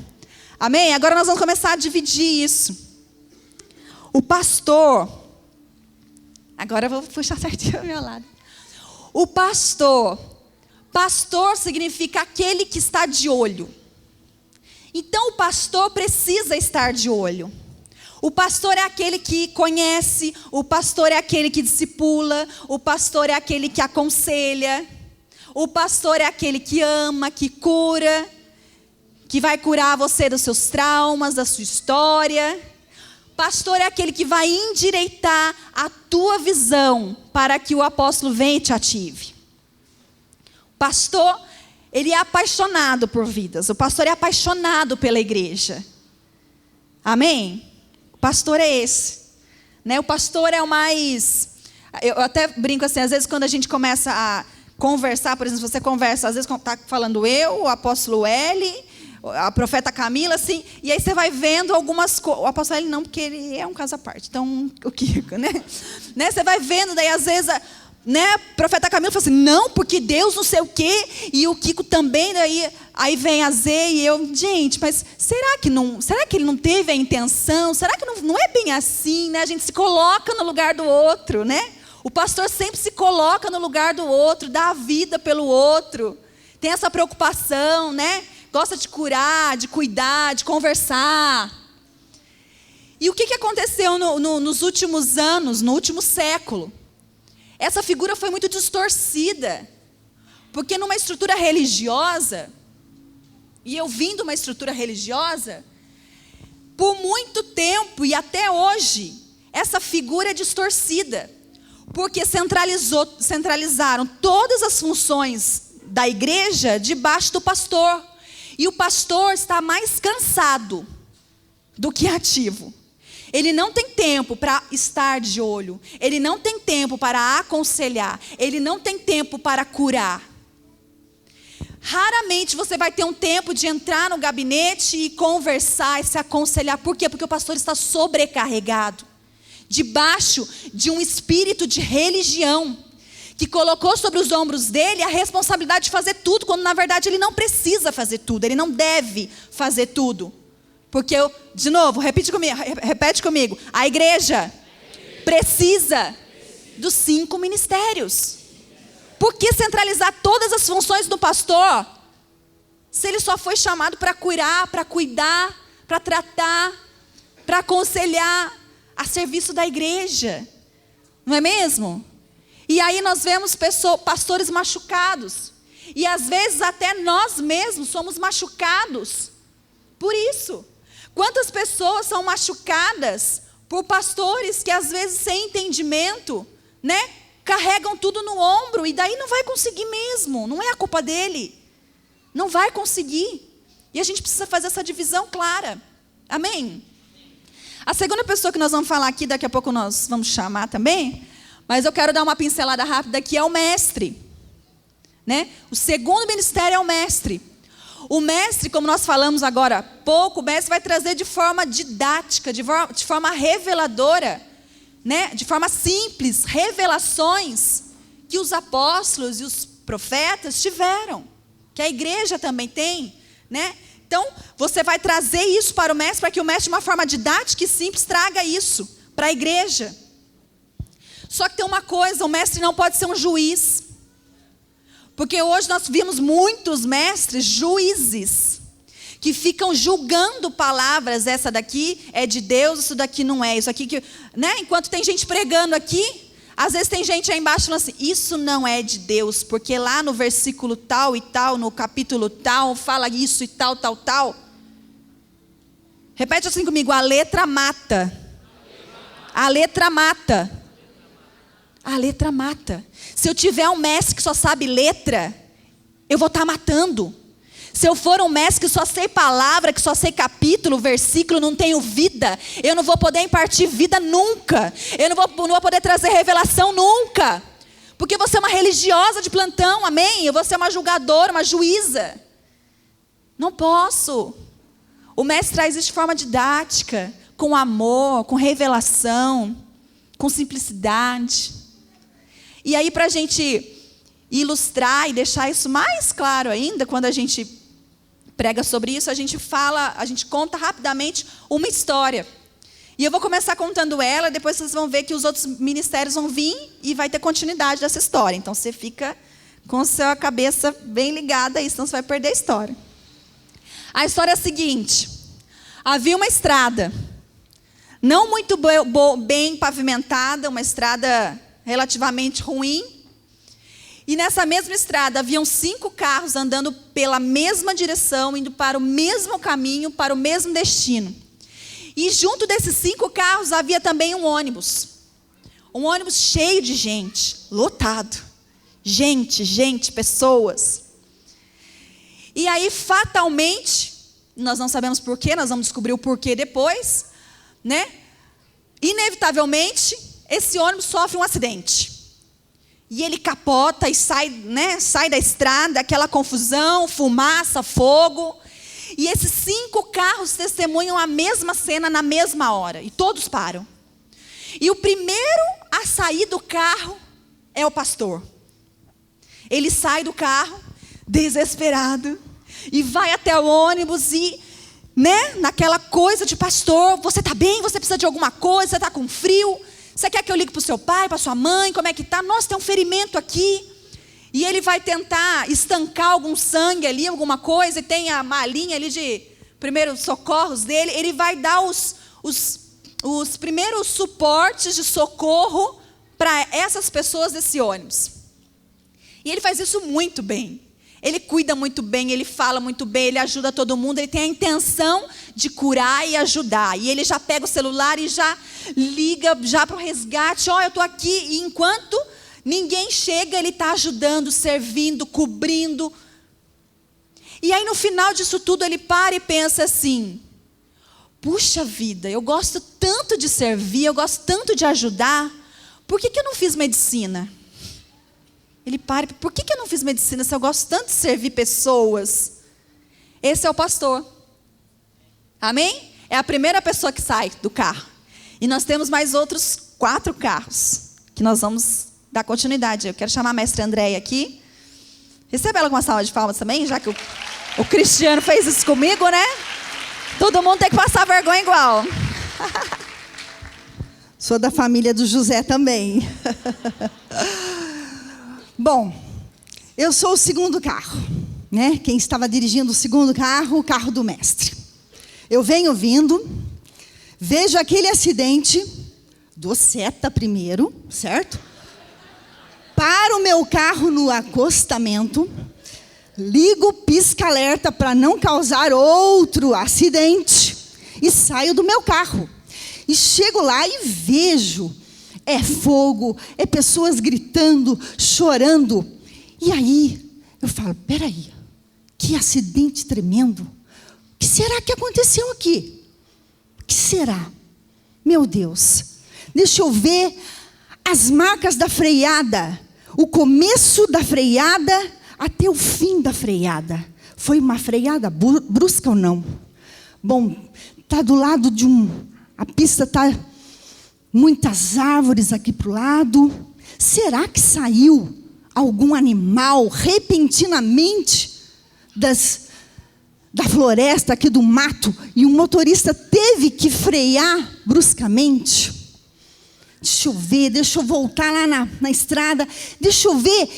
Amém? Agora nós vamos começar a dividir isso. O pastor, agora eu vou puxar certinho ao meu lado. O pastor significa aquele que está de olho. Então o pastor precisa estar de olho. O pastor é aquele que conhece, o pastor é aquele que discipula, o pastor é aquele que aconselha, o pastor é aquele que ama, que cura, que vai curar você dos seus traumas, da sua história. Pastor é aquele que vai endireitar a tua visão para que o apóstolo venha e te ative. Pastor, ele é apaixonado por vidas, o pastor é apaixonado pela igreja. Amém? O pastor é esse, né? O pastor é o mais... Eu até brinco assim, às vezes quando a gente começa a conversar, por exemplo, você conversa, às vezes está falando eu, o apóstolo L, a profeta Camila, assim, e aí você vai vendo algumas coisas. O apóstolo L não, porque ele é um caso à parte, então o Kiko, né? Você vai vendo, daí às vezes... Né? O profeta Camilo falou assim, não, porque Deus não sei o quê, e o Kiko também, daí, aí vem a Z, e eu, gente, mas será que ele não teve a intenção? Será que não é bem assim, né? A gente se coloca no lugar do outro, né? O pastor sempre se coloca no lugar do outro, dá a vida pelo outro, tem essa preocupação, né? Gosta de curar, de cuidar, de conversar. E o que aconteceu nos últimos anos, no último século? Essa figura foi muito distorcida, porque numa estrutura religiosa, e eu vim de uma estrutura religiosa, por muito tempo e até hoje, essa figura é distorcida, porque centralizaram todas as funções da igreja debaixo do pastor, e o pastor está mais cansado do que ativo. Ele não tem tempo para estar de olho. Ele não tem tempo para aconselhar. Ele não tem tempo para curar. Raramente você vai ter um tempo de entrar no gabinete e conversar e se aconselhar. Por quê? Porque o pastor está sobrecarregado. Debaixo de um espírito de religião. Que colocou sobre os ombros dele a responsabilidade de fazer tudo. Quando na verdade ele não precisa fazer tudo. Ele não deve fazer tudo. Porque, de novo, repete comigo. A igreja precisa dos 5 ministérios. Por que centralizar todas as funções do pastor? Se ele só foi chamado para curar, para cuidar, para tratar, para aconselhar, a serviço da igreja. Não é mesmo? E aí nós vemos pastores machucados. E às vezes até nós mesmos somos machucados por isso. Quantas pessoas são machucadas por pastores que às vezes sem entendimento, né, carregam tudo no ombro e daí não vai conseguir mesmo, não é a culpa dele, não vai conseguir. E a gente precisa fazer essa divisão clara, amém? A segunda pessoa que nós vamos falar aqui, daqui a pouco nós vamos chamar também, Mas eu quero dar uma pincelada rápida que é o mestre, né? O segundo ministério é o mestre. O mestre, como nós falamos agora há pouco, o mestre vai trazer de forma didática, de forma reveladora, né? De forma simples, revelações que os apóstolos e os profetas tiveram, que a igreja também tem, né? Então, você vai trazer isso para o mestre, para que o mestre, de uma forma didática e simples, traga isso para a igreja. Só que tem uma coisa, o mestre não pode ser um juiz. Porque hoje nós vimos muitos mestres juízes, que ficam julgando palavras, essa daqui é de Deus, isso daqui não é, isso aqui que, né? Enquanto tem gente pregando aqui, às vezes tem gente aí embaixo falando assim, isso não é de Deus, porque lá no versículo tal e tal, no capítulo tal, fala isso e tal, tal, tal. Repete assim comigo, a letra mata. A letra mata. A letra mata. Se eu tiver um mestre que só sabe letra, eu vou estar matando. Se eu for um mestre que só sei palavra, que só sei capítulo, versículo, não tenho vida, eu não vou poder impartir vida nunca. Eu não vou poder trazer revelação nunca. Porque você é uma religiosa de plantão, amém? Eu vou ser uma julgadora, uma juíza. Não posso. O mestre traz isso de forma didática, com amor, com revelação, com simplicidade. E aí, para a gente ilustrar e deixar isso mais claro ainda, quando a gente prega sobre isso, a gente conta rapidamente uma história. E eu vou começar contando ela, depois vocês vão ver que os outros ministérios vão vir e vai ter continuidade dessa história. Então, você fica com a sua cabeça bem ligada aí, senão você vai perder a história. A história é a seguinte: havia uma estrada, não muito bem pavimentada, uma estrada relativamente ruim. E nessa mesma estrada haviam 5 carros andando pela mesma direção, indo para o mesmo caminho, para o mesmo destino. E junto desses 5 carros havia também um ônibus. Um ônibus cheio de gente, lotado. Gente, pessoas. E aí, fatalmente, nós não sabemos porquê, nós vamos descobrir o porquê depois, né? Inevitavelmente, esse ônibus sofre um acidente. E ele capota e sai da estrada, aquela confusão, fumaça, fogo. E esses 5 carros testemunham a mesma cena na mesma hora. E todos param. E o primeiro a sair do carro é o pastor. Ele sai do carro, desesperado, e vai até o ônibus e, naquela coisa de pastor, você está bem? Você precisa de alguma coisa? Você está com frio? Você quer que eu ligue para o seu pai, para sua mãe? Como é que está? Nossa, tem um ferimento aqui. E ele vai tentar estancar algum sangue ali, alguma coisa, e tem a malinha ali de primeiros socorros dele. Ele vai dar os primeiros suportes de socorro para essas pessoas desse ônibus. E ele faz isso muito bem. Ele cuida muito bem, ele fala muito bem, ele ajuda todo mundo, ele tem a intenção de curar e ajudar. E ele já pega o celular e já liga já para o resgate. Eu estou aqui. E enquanto ninguém chega, ele está ajudando, servindo, cobrindo. E aí no final disso tudo ele para e pensa assim: puxa vida, eu gosto tanto de servir, eu gosto tanto de ajudar, por que eu não fiz medicina? Ele para, por que eu não fiz medicina se eu gosto tanto de servir pessoas? Esse é o pastor. Amém? É a primeira pessoa que sai do carro. E nós temos mais outros 4 carros, que nós vamos dar continuidade. Eu quero chamar a mestra Andréia aqui. Recebe ela com uma salva de palmas também, já que o Cristiano fez isso comigo, né? Todo mundo tem que passar vergonha igual. Sou da família do José também. Bom, eu sou o segundo carro, né? Quem estava dirigindo o segundo carro, o carro do mestre. Eu venho vindo, vejo aquele acidente, dou seta primeiro, certo? Paro o meu carro no acostamento, ligo o pisca-alerta para não causar outro acidente e saio do meu carro. E chego lá e vejo, é fogo, é pessoas gritando, chorando. E aí, eu falo, peraí, que acidente tremendo. O que será que aconteceu aqui? O que será? Meu Deus, deixa eu ver as marcas da freada, o começo da freada até o fim da freada. Foi uma freada brusca ou não? Bom, está do lado de a pista está muitas árvores aqui para o lado. Será que saiu algum animal repentinamente da floresta, aqui do mato, e o motorista teve que frear bruscamente? Deixa eu ver, deixa eu voltar lá na estrada, deixa eu ver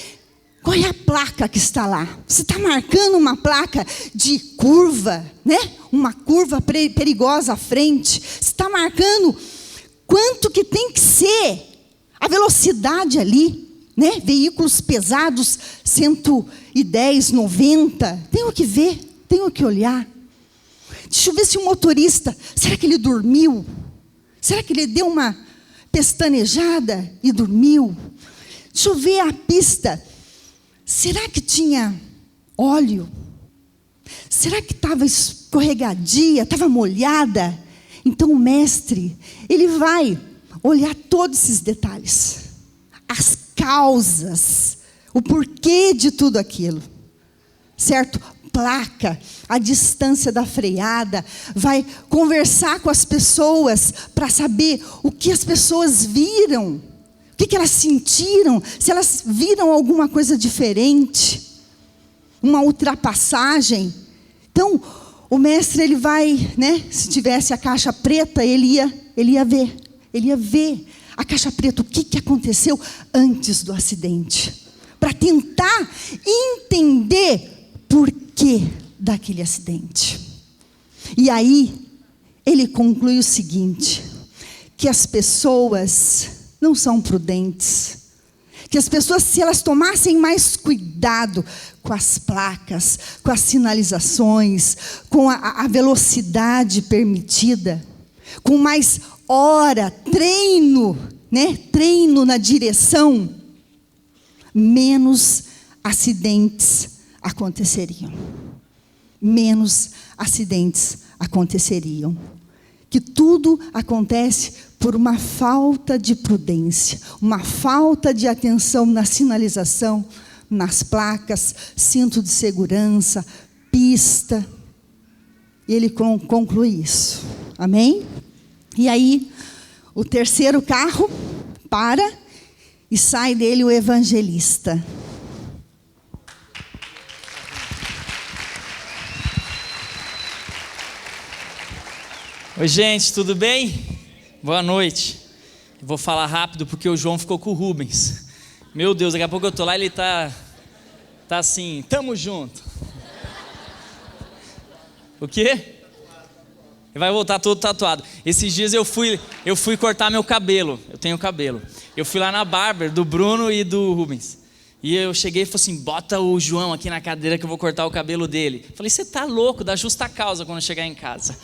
qual é a placa que está lá. Você está marcando uma placa de curva, né? Uma curva perigosa à frente. Você está marcando quanto que tem que ser a velocidade ali, né? Veículos pesados, 110, 90. Tenho que ver, tenho que olhar. Deixa eu ver se o motorista, será que ele dormiu? Será que ele deu uma pestanejada e dormiu? Deixa eu ver a pista. Será que tinha óleo? Será que estava escorregadia, estava molhada? Então o mestre, ele vai olhar todos esses detalhes, as causas, o porquê de tudo aquilo, certo? Placa, a distância da freada, vai conversar com as pessoas para saber o que as pessoas viram, o que elas sentiram, se elas viram alguma coisa diferente, uma ultrapassagem. Então, o mestre, ele vai, né? Se tivesse a caixa preta, ele ia ver a caixa preta, o que aconteceu antes do acidente, para tentar entender por que daquele acidente. E aí, ele conclui o seguinte, que as pessoas não são prudentes, que as pessoas, se elas tomassem mais cuidado com as placas, com as sinalizações, com a velocidade permitida, com mais hora, treino, né? Treino na direção, menos acidentes aconteceriam. Menos acidentes aconteceriam. Que tudo acontece por uma falta de prudência, uma falta de atenção na sinalização, nas placas, cinto de segurança, pista. E ele conclui isso. Amém? E aí, o terceiro carro para e sai dele o evangelista. Oi, gente, tudo bem? Boa noite. Vou falar rápido porque o João ficou com o Rubens. Meu Deus, daqui a pouco eu tô lá e ele tá assim, tamo junto. O quê? Ele vai voltar todo tatuado. Esses dias eu fui cortar meu cabelo. Eu tenho cabelo. Eu fui lá na barber do Bruno e do Rubens. E eu cheguei e falei assim, bota o João aqui na cadeira que eu vou cortar o cabelo dele. Falei, você tá louco, dá justa causa quando eu chegar em casa.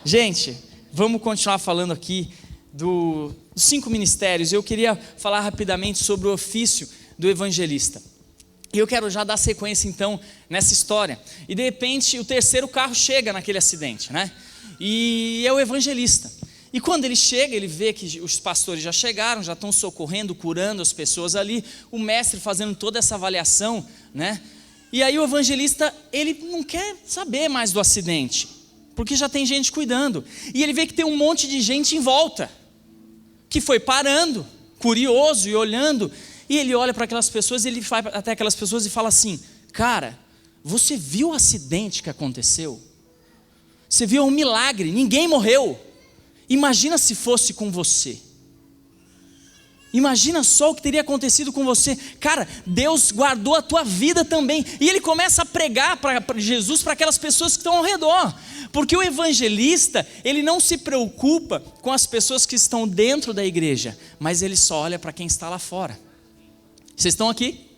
Gente, vamos continuar falando aqui dos 5 ministérios. Eu queria falar rapidamente sobre o ofício do evangelista. E eu quero já dar sequência então nessa história. E de repente o terceiro carro chega naquele acidente, né? E é o evangelista. E quando ele chega, ele vê que os pastores já chegaram, já estão socorrendo, curando as pessoas ali. O mestre fazendo toda essa avaliação, né? E aí o evangelista, ele não quer saber mais do acidente, porque já tem gente cuidando. E ele vê que tem um monte de gente em volta, que foi parando, curioso e olhando. E ele olha para aquelas pessoas, ele vai até aquelas pessoas e fala assim, cara, você viu o acidente que aconteceu? Você viu um milagre, ninguém morreu. Imagina se fosse com você. Imagina só o que teria acontecido com você. Cara, Deus guardou a tua vida também. E ele começa a pregar para Jesus, para aquelas pessoas que estão ao redor. Porque o evangelista, ele não se preocupa com as pessoas que estão dentro da igreja, mas ele só olha para quem está lá fora. Vocês estão aqui?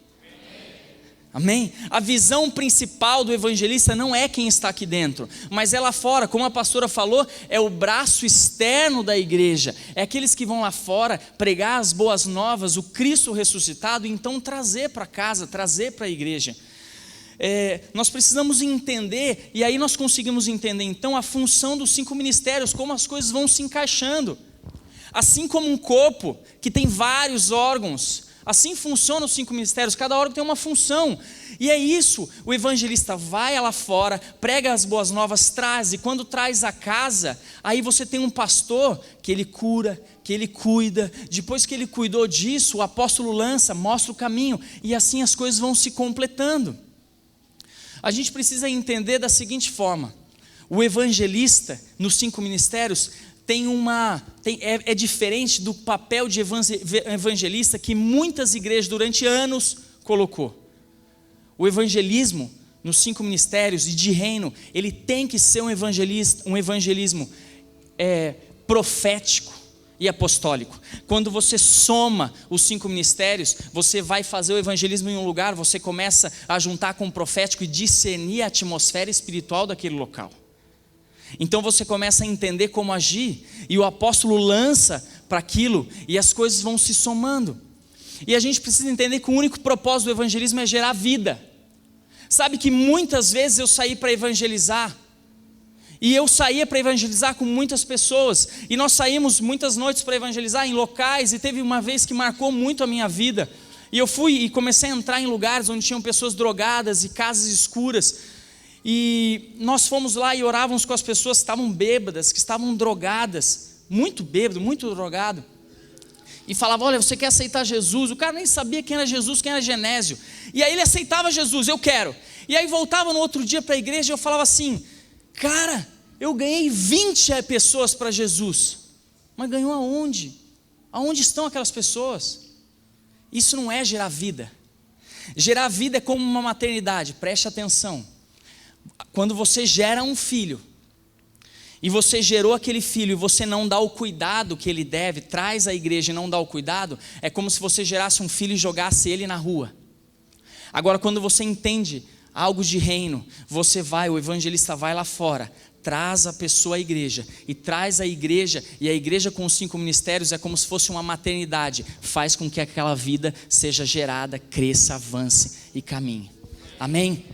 Amém? A visão principal do evangelista não é quem está aqui dentro, mas é lá fora, como a pastora falou, é o braço externo da igreja, é aqueles que vão lá fora pregar as boas novas, o Cristo ressuscitado, e então trazer para casa, trazer para a igreja. Nós precisamos entender, e aí nós conseguimos entender então a função dos 5 ministérios, como as coisas vão se encaixando. Assim como um corpo que tem vários órgãos, assim funcionam os 5 ministérios, cada órgão tem uma função. E é isso, o evangelista vai lá fora, prega as boas novas, traz, e quando traz a casa, aí você tem um pastor que ele cura, que ele cuida, depois que ele cuidou disso, o apóstolo lança, mostra o caminho, e assim as coisas vão se completando. A gente precisa entender da seguinte forma: o evangelista nos 5 ministérios é diferente do papel de evangelista que muitas igrejas durante anos colocou. O evangelismo nos 5 ministérios e de reino, ele tem que ser um evangelismo profético e apostólico. Quando você soma os 5 ministérios, você vai fazer o evangelismo em um lugar, você começa a juntar com o profético e discernir a atmosfera espiritual daquele local. Então você começa a entender como agir, e o apóstolo lança para aquilo, e as coisas vão se somando. E a gente precisa entender que o único propósito do evangelismo é gerar vida. Sabe que muitas vezes eu saí para evangelizar, e eu saía para evangelizar com muitas pessoas, e nós saímos muitas noites para evangelizar em locais, e teve uma vez que marcou muito a minha vida, e eu fui e comecei a entrar em lugares onde tinham pessoas drogadas e casas escuras, e nós fomos lá e orávamos com as pessoas que estavam bêbadas, que estavam drogadas, muito bêbado, muito drogado, e falava: olha, você quer aceitar Jesus? O cara nem sabia quem era Jesus, quem era Genésio, e aí ele aceitava Jesus: eu quero. E aí voltava no outro dia para a igreja e eu falava assim: cara, eu ganhei 20 pessoas para Jesus. Mas ganhou aonde? Aonde estão aquelas pessoas? Isso não é gerar vida. Gerar vida é como uma maternidade, preste atenção. Quando você gera um filho, e você gerou aquele filho, e você não dá o cuidado que ele deve, traz à igreja e não dá o cuidado, é como se você gerasse um filho e jogasse ele na rua. Agora, quando você entende algo de reino, o evangelista vai lá fora, traz a pessoa à igreja, e traz a igreja, e a igreja com os 5 ministérios é como se fosse uma maternidade, faz com que aquela vida seja gerada, cresça, avance e caminhe. Amém?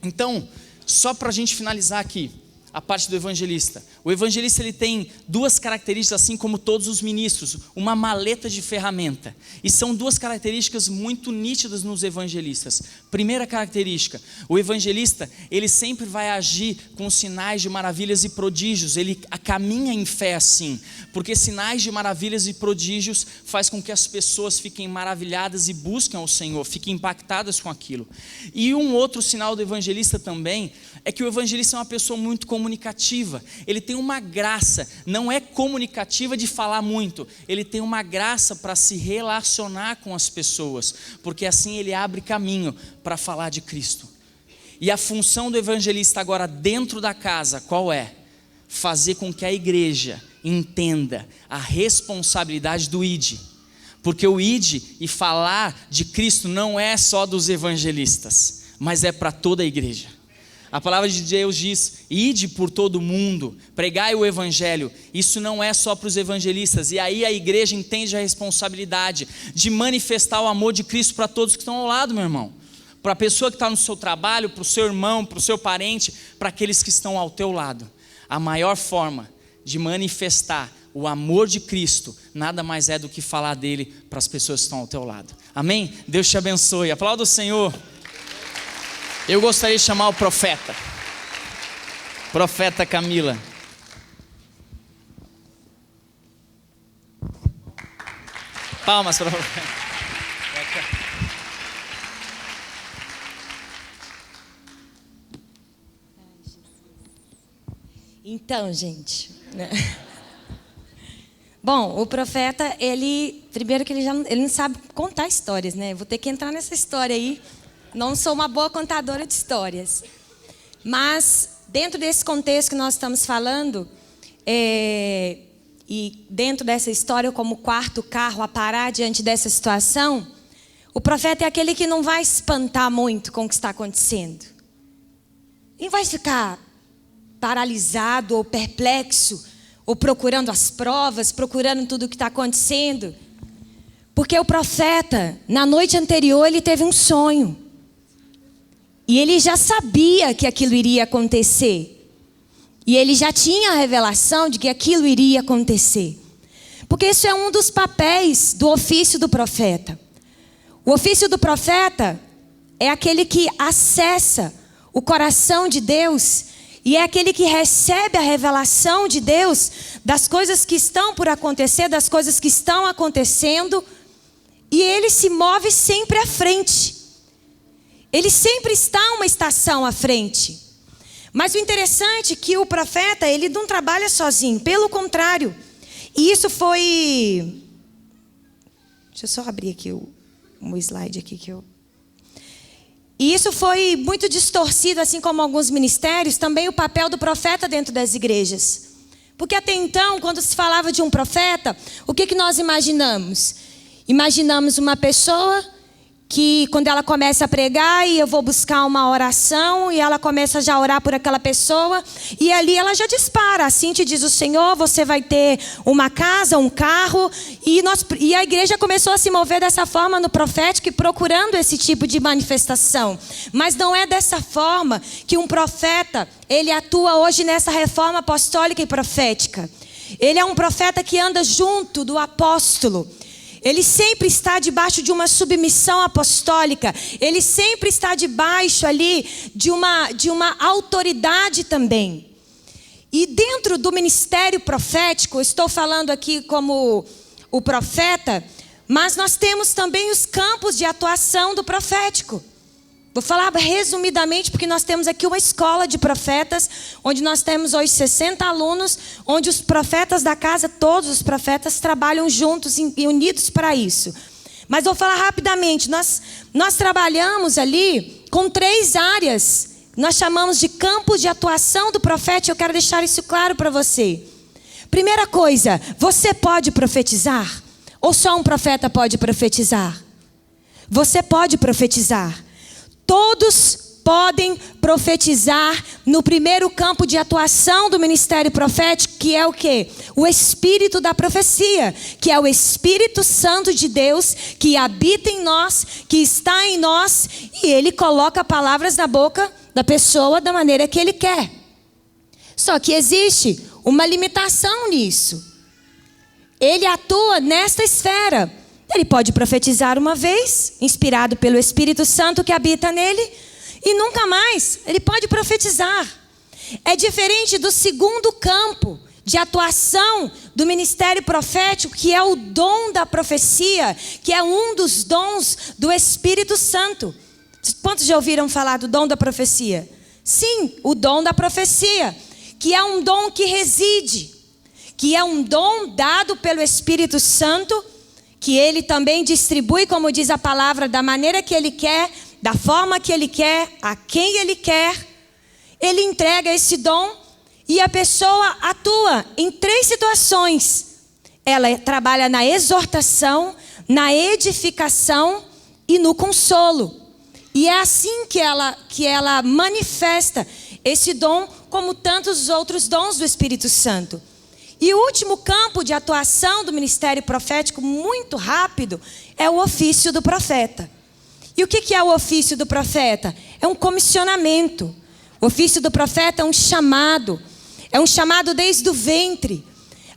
Então, só para a gente finalizar aqui, a parte do evangelista. O evangelista ele tem 2 características, assim como todos os ministros, uma maleta de ferramenta. E são 2 características muito nítidas nos evangelistas. Primeira característica: o evangelista ele sempre vai agir com sinais de maravilhas e prodígios. Ele caminha em fé assim, porque sinais de maravilhas e prodígios faz com que as pessoas fiquem maravilhadas e busquem ao Senhor, fiquem impactadas com aquilo. E um outro sinal do evangelista também é que o evangelista é uma pessoa muito comunicativa. Ele tem uma graça, não é comunicativa de falar muito, ele tem uma graça para se relacionar com as pessoas, porque assim ele abre caminho para falar de Cristo. E a função do evangelista agora dentro da casa, qual é? Fazer com que a igreja entenda a responsabilidade do ID, porque o ID e falar de Cristo não é só dos evangelistas, mas é para toda a igreja. A palavra de Deus diz: ide por todo mundo, pregai o evangelho. Isso não é só para os evangelistas. E aí a igreja entende a responsabilidade de manifestar o amor de Cristo para todos que estão ao lado, meu irmão. Para a pessoa que está no seu trabalho, para o seu irmão, para o seu parente, para aqueles que estão ao teu lado. A maior forma de manifestar o amor de Cristo nada mais é do que falar dele para as pessoas que estão ao teu lado. Amém? Deus te abençoe. Aplauda o Senhor. Eu gostaria de chamar o profeta Camila. Palmas para o profeta. Então, gente, né? Bom, o profeta, primeiro que ele não sabe contar histórias, né? Vou ter que entrar nessa história aí. Não sou uma boa contadora de histórias. Mas, dentro desse contexto que nós estamos falando, e dentro dessa história, como 4º carro a parar diante dessa situação, o profeta é aquele que não vai espantar muito com o que está acontecendo. Ele vai ficar paralisado ou perplexo, ou procurando as provas, procurando tudo o que está acontecendo. Porque o profeta, na noite anterior, ele teve um sonho. E ele já sabia que aquilo iria acontecer. E ele já tinha a revelação de que aquilo iria acontecer. Porque isso é um dos papéis do ofício do profeta. O ofício do profeta é aquele que acessa o coração de Deus e é aquele que recebe a revelação de Deus das coisas que estão por acontecer, das coisas que estão acontecendo, e ele se move sempre à frente. Ele sempre está uma estação à frente. Mas o interessante é que o profeta, ele não trabalha sozinho, pelo contrário. E isso foi... Deixa eu só abrir aqui o slide aqui que eu... E isso foi muito distorcido, assim como alguns ministérios, também o papel do profeta dentro das igrejas. Porque até então, quando se falava de um profeta, o que nós imaginamos? Imaginamos uma pessoa que quando ela começa a pregar e eu vou buscar uma oração e ela começa já a orar por aquela pessoa e ali ela já dispara, assim te diz o Senhor, você vai ter uma casa, um carro, e a igreja começou a se mover dessa forma no profético e procurando esse tipo de manifestação. Mas não é dessa forma que um profeta, ele atua hoje nessa reforma apostólica e profética. Ele é um profeta que anda junto do apóstolo. Ele sempre está debaixo de uma submissão apostólica. Ele sempre está debaixo ali de uma autoridade também. E dentro do ministério profético, estou falando aqui como o profeta, mas nós temos também os campos de atuação do profético. Vou falar resumidamente, porque nós temos aqui uma escola de profetas, onde nós temos hoje 60 alunos, onde os profetas da casa, todos os profetas, trabalham juntos e unidos para isso. Mas vou falar rapidamente, nós trabalhamos ali com 3 áreas, nós chamamos de campos de atuação do profeta, e eu quero deixar isso claro para você. Primeira coisa, você pode profetizar? Ou só um profeta pode profetizar? Você pode profetizar. Todos podem profetizar no primeiro campo de atuação do ministério profético, que é o quê? O espírito da profecia, que é o Espírito Santo de Deus, que habita em nós, que está em nós, e ele coloca palavras na boca da pessoa da maneira que ele quer. Só que existe uma limitação nisso. Ele atua nesta esfera. Ele pode profetizar uma vez, inspirado pelo Espírito Santo que habita nele, e nunca mais ele pode profetizar. É diferente do segundo campo de atuação do ministério profético, que é o dom da profecia, que é um dos dons do Espírito Santo. Quantos já ouviram falar do dom da profecia? Sim, o dom da profecia, que é um dom que reside, que é um dom dado pelo Espírito Santo, que ele também distribui, como diz a palavra, da maneira que ele quer, da forma que ele quer, a quem ele quer. Ele entrega esse dom e a pessoa atua em 3 situações. Ela trabalha na exortação, na edificação e no consolo. E é assim que ela manifesta esse dom, como tantos outros dons do Espírito Santo. E o último campo de atuação do ministério profético, muito rápido, é o ofício do profeta. E o que é o ofício do profeta? É um comissionamento. O ofício do profeta é um chamado desde o ventre.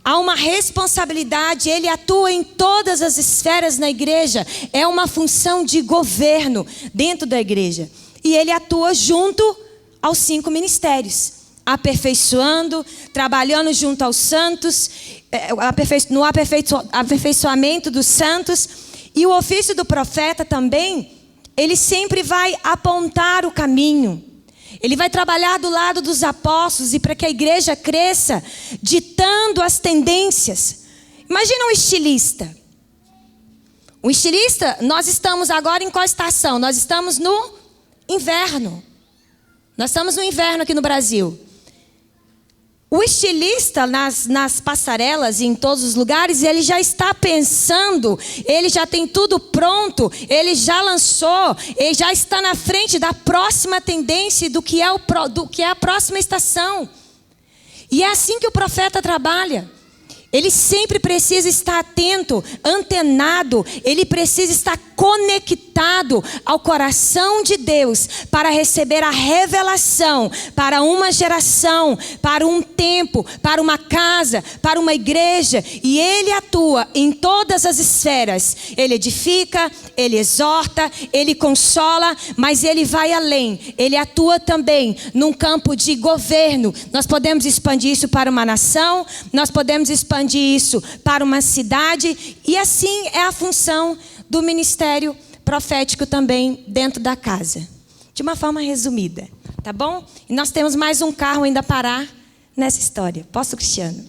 Há uma responsabilidade, ele atua em todas as esferas na igreja. É uma função de governo dentro da igreja. E ele atua junto aos 5 ministérios. Aperfeiçoando, trabalhando junto aos santos, no aperfeiçoamento dos santos. E o ofício do profeta também, ele sempre vai apontar o caminho. Ele vai trabalhar do lado dos apóstolos e para que a igreja cresça, ditando as tendências. Imagina um estilista. O estilista, nós estamos agora em qual estação? Nós estamos no inverno. Nós estamos no inverno aqui no Brasil. O estilista nas passarelas e em todos os lugares, ele já está pensando, ele já tem tudo pronto, ele já lançou, ele já está na frente da próxima tendência do que é a próxima estação. E é assim que o profeta trabalha. Ele sempre precisa estar atento, antenado, ele precisa estar conectado ao coração de Deus para receber a revelação para uma geração, para um tempo, para uma casa, para uma igreja. E Ele atua em todas as esferas. Ele edifica, Ele exorta, Ele consola, mas Ele vai além. Ele atua também num campo de governo. Nós podemos expandir isso para uma nação, nós podemos expandir isso para uma cidade, e assim é a função do ministério profético também dentro da casa. De uma forma resumida, tá bom? E nós temos mais um carro ainda a parar nessa história. Posso, Cristiano?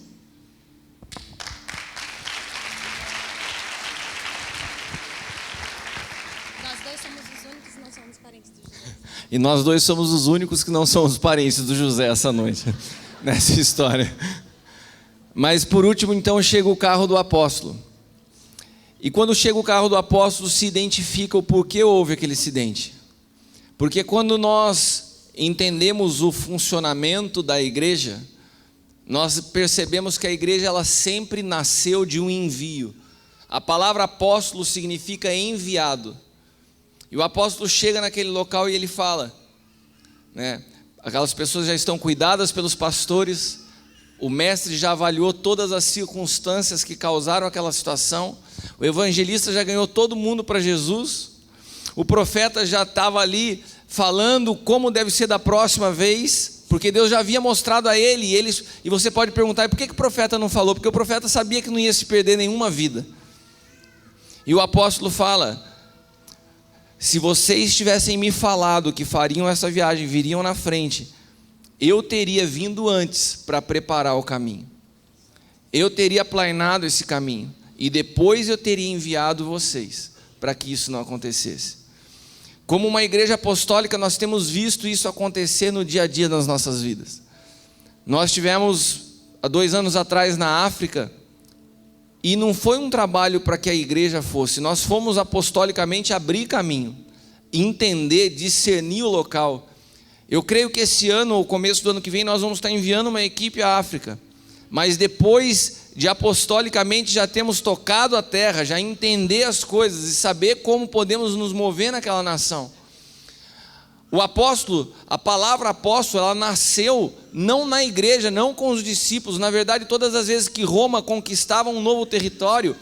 Nós dois somos os únicos que não somos parentes do José. E nós dois somos os únicos que não somos parentes do José essa noite, nessa história. Mas por último, então, chega o carro do apóstolo. E quando chega o carro do apóstolo, se identifica o porquê houve aquele acidente. Porque quando nós entendemos o funcionamento da igreja, nós percebemos que a igreja ela sempre nasceu de um envio. A palavra apóstolo significa enviado. E o apóstolo chega naquele local e ele fala, né, aquelas pessoas já estão cuidadas pelos pastores, o mestre já avaliou todas as circunstâncias que causaram aquela situação, o evangelista já ganhou todo mundo para Jesus, o profeta já estava ali falando como deve ser da próxima vez, porque Deus já havia mostrado a ele, e você pode perguntar, por que o profeta não falou? Porque o profeta sabia que não ia se perder nenhuma vida. E o apóstolo fala, se vocês tivessem me falado que fariam essa viagem, viriam na frente, eu teria vindo antes para preparar o caminho. Eu teria planeado esse caminho. E depois eu teria enviado vocês para que isso não acontecesse. Como uma igreja apostólica, nós temos visto isso acontecer no dia a dia das nossas vidas. Nós tivemos, há 2 anos atrás, na África, e não foi um trabalho para que a igreja fosse. Nós fomos apostolicamente abrir caminho, entender, discernir o local. Eu creio que esse ano, ou começo do ano que vem, nós vamos estar enviando uma equipe à África. Mas depois de apostolicamente já temos tocado a terra, já entender as coisas e saber como podemos nos mover naquela nação. O apóstolo, a palavra apóstolo, ela nasceu não na igreja, não com os discípulos. Na verdade, todas as vezes que Roma conquistava um novo território,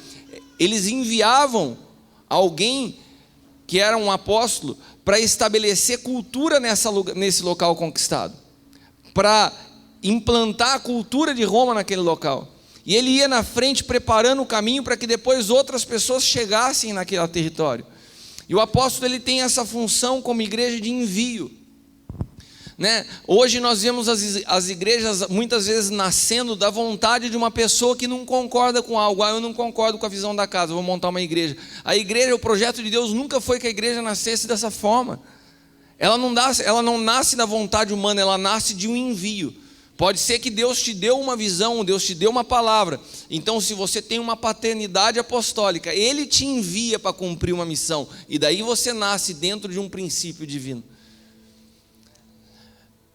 eles enviavam alguém que era um apóstolo para estabelecer cultura nesse local conquistado, para implantar a cultura de Roma naquele local. E ele ia na frente preparando o caminho para que depois outras pessoas chegassem naquele território. E o apóstolo ele tem essa função como igreja de envio, né? Hoje nós vemos as igrejas muitas vezes nascendo da vontade de uma pessoa que não concorda com algo. Eu não concordo com a visão da casa, vou montar uma igreja. A igreja, o projeto de Deus nunca foi que a igreja nascesse dessa forma. Ela não nasce da vontade humana, ela nasce de um envio. Pode ser que Deus te deu uma visão, Deus te deu uma palavra. Então, se você tem uma paternidade apostólica, Ele te envia para cumprir uma missão. E daí você nasce dentro de um princípio divino.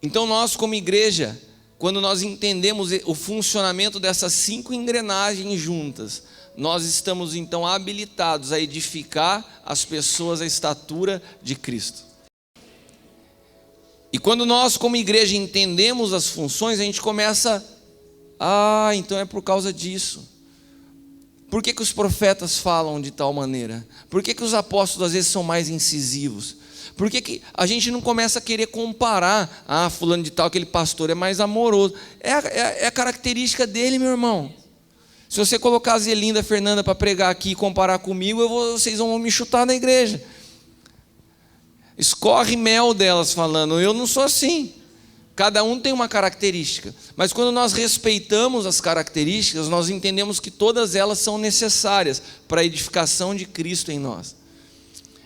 Então, nós como igreja, quando nós entendemos o funcionamento dessas 5 engrenagens juntas, nós estamos então habilitados a edificar as pessoas à estatura de Cristo. E quando nós como igreja entendemos as funções, a gente começa, então é por causa disso. Por que os profetas falam de tal maneira? Por que os apóstolos às vezes são mais incisivos? Por que a gente não começa a querer comparar, fulano de tal, aquele pastor é mais amoroso? É a característica dele, meu irmão. Se você colocar a Zelinda, a Fernanda para pregar aqui e comparar comigo, vocês vão me chutar na igreja. Escorre mel delas falando, eu não sou assim. Cada um tem uma característica. Mas quando nós respeitamos as características, nós entendemos que todas elas são necessárias para a edificação de Cristo em nós.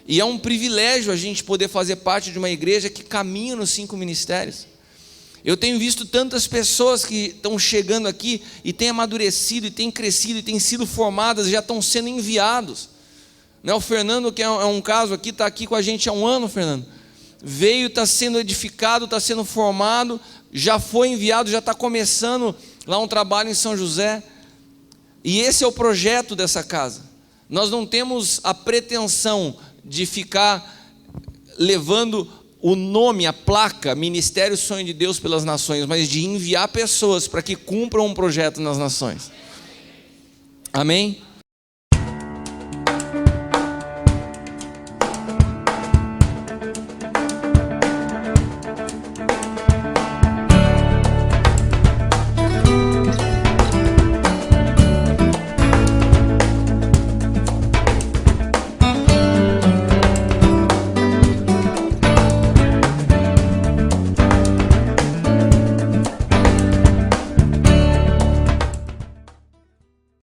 E é um privilégio a gente poder fazer parte de uma igreja que caminha nos 5 ministérios. Eu tenho visto tantas pessoas que estão chegando aqui e têm amadurecido, e têm crescido, e têm sido formadas, e já estão sendo enviados. O Fernando, que é um caso aqui, está aqui com a gente há 1 ano, Fernando. Veio, está sendo edificado, está sendo formado, já foi enviado, já está começando lá um trabalho em São José. E esse é o projeto dessa casa. Nós não temos a pretensão de ficar levando o nome, a placa, Ministério Sonho de Deus pelas Nações, mas de enviar pessoas para que cumpram um projeto nas nações. Amém?